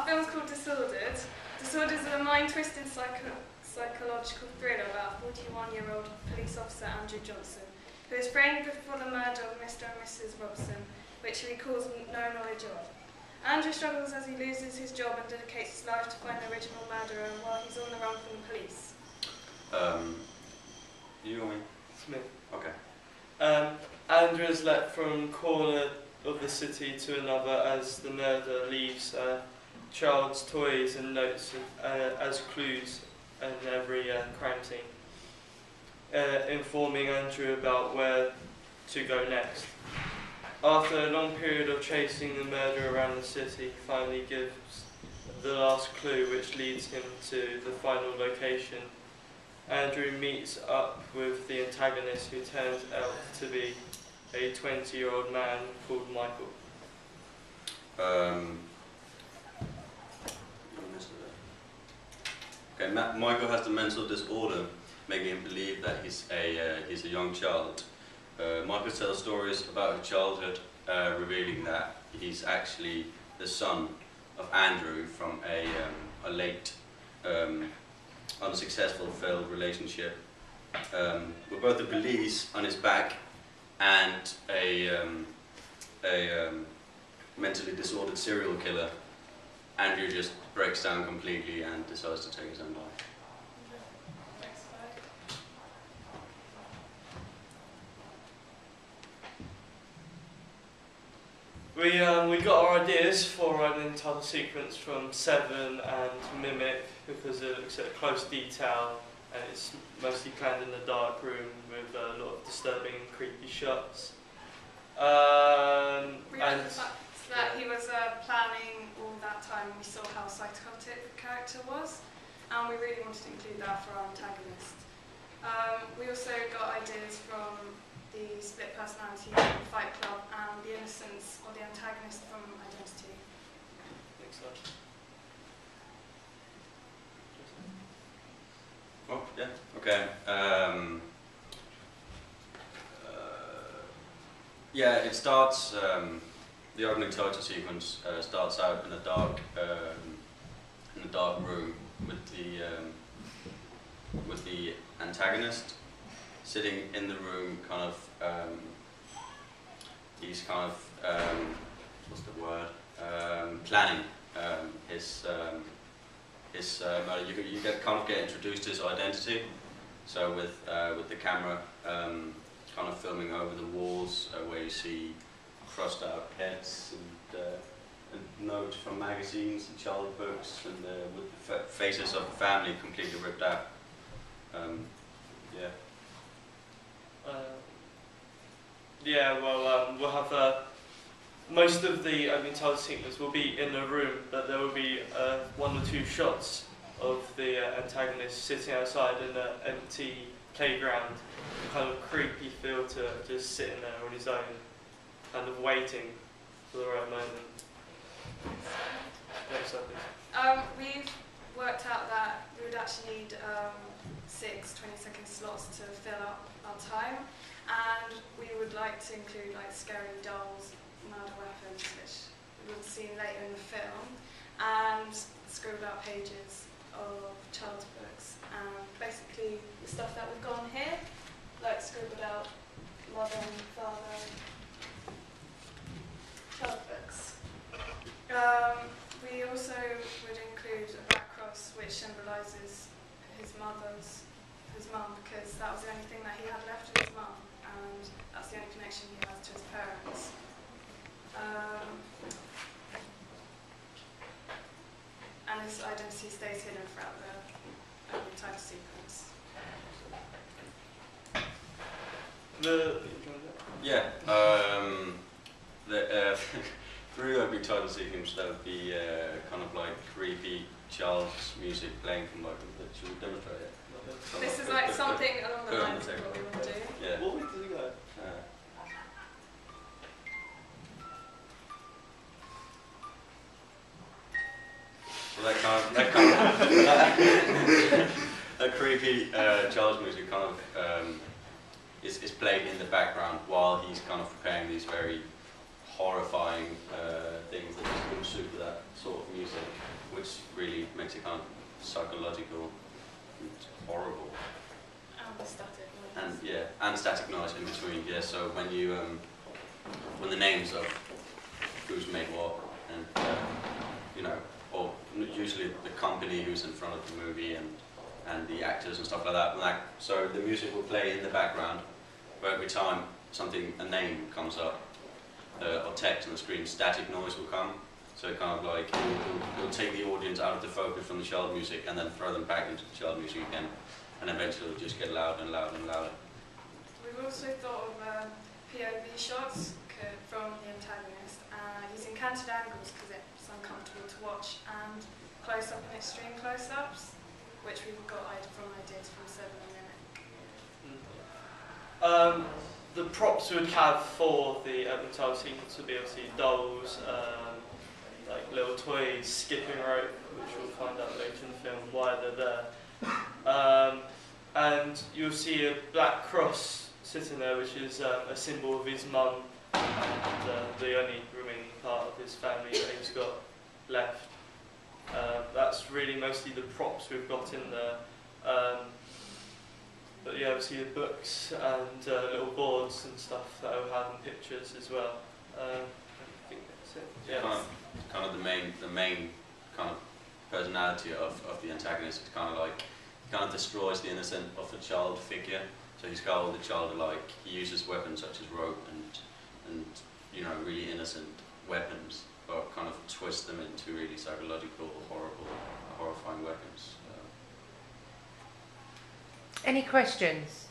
film's called Disordered. Disordered is a mind-twisting psychological thriller about 41-year-old police officer Andrew Johnson, who is framed for the murder of Mr. and Mrs. Robson, which he recalls no knowledge of. Andrew struggles as he loses his job and dedicates his life to find the original murderer while he's on the run from the police. You or me? Smith. Okay. Andrew is led from corner of the city to another as the murderer leaves child's toys and notes as clues in every crime scene, informing Andrew about where to go next. After a long period of chasing the murderer around the city, he finally gives the last clue which leads him to the final location. Andrew meets up with the antagonist, who turns out to be a 20-year-old man called Michael. Okay, Michael has the mental disorder, making him believe that he's a young child. Michael tells stories about his childhood, revealing that he's actually the son of Andrew from a late, unsuccessful, failed relationship, with both the police on his back and a mentally disordered serial killer. Andrew just breaks down completely and decides to take his own life. We got our ideas for an title sequence from Seven and Mimic because it looks at close detail and it's mostly planned in a dark room with a lot of disturbing and creepy shots. We had the fact that he was planning all that time. We saw how psychotic the character was, and we really wanted to include that for our antagonist. We also got ideas from the split personality from Fight Club and the innocence of the antagonist from Identity. Thanks, sir. Oh, yeah, okay. Yeah, it starts, the opening title sequence starts out in a dark room with the antagonist sitting in the room, kind of, he's kind of, what's the word, planning his murder. You get introduced to his identity. So with the camera kind of filming over the walls, where you see crossed out heads and notes from magazines and child books, and with the faces of the family completely ripped out. Yeah. Yeah, well, we'll have most of the opening title sequence will be in a room, but there will be one or two shots of the antagonist sitting outside in an empty playground, kind of creepy feel to just sitting there on his own, kind of waiting for the right moment. Next slide, please. We've worked out that we would actually need 6 20-second slots to fill up our time, and we would like to include like scary dolls, murder weapons, which we would see later in the film, and scribbled out pages of child's books, and basically the stuff that we've got on here, like scribbled out mother and father child books. We also would include a black cross which symbolises his mum, because that was the only thing that he had left of his mum, and that's the only connection he has to his parents. And his identity stays hidden throughout the title sequence. Yeah. Through opening title sequence, there would be kind of like creepy child's music playing from like. Should we demonstrate it? This is like something along the lines of what we want to do. Yeah. What way did it go? Well, that creepy child's music kind of is played in the background while he's kind of preparing these very horrifying things that just wouldn't suit with that sort of music. makes it kind of psychological and horrible. And static noise. And yeah, and static noise in between. Yeah, so when you when the names of who's made what, and you know, or usually the company who's in front of the movie and the actors and stuff like that. So the music will play in the background, but every time a name comes up or text on the screen, static noise will come. So it kind of like it'll take the audience out of the focus from the child music and then throw them back into the child music again, and eventually it'll just get louder and louder and louder. We've also thought of POV shots from the antagonist, using canted angles because it's uncomfortable to watch, and close-up and extreme close-ups, which we've got from ideas from Seven and Mimic. The props we would have for the opening title sequence would be obviously dolls, like little toys, skipping rope, which we'll find out later in the film why they're there. And you'll see a black cross sitting there, which is a symbol of his mum and the only remaining part of his family that he's got left. That's really mostly the props we've got in there. But yeah, obviously the books and little boards and stuff that will have pictures as well. I think that's it. Yeah. Kind of the main kind of personality of the antagonist is kind of like he kind of destroys the innocent of a child figure. So he's got all the childlike. He uses weapons such as rope and you know, really innocent weapons, but kind of twist them into really psychological, horrifying weapons. Any questions?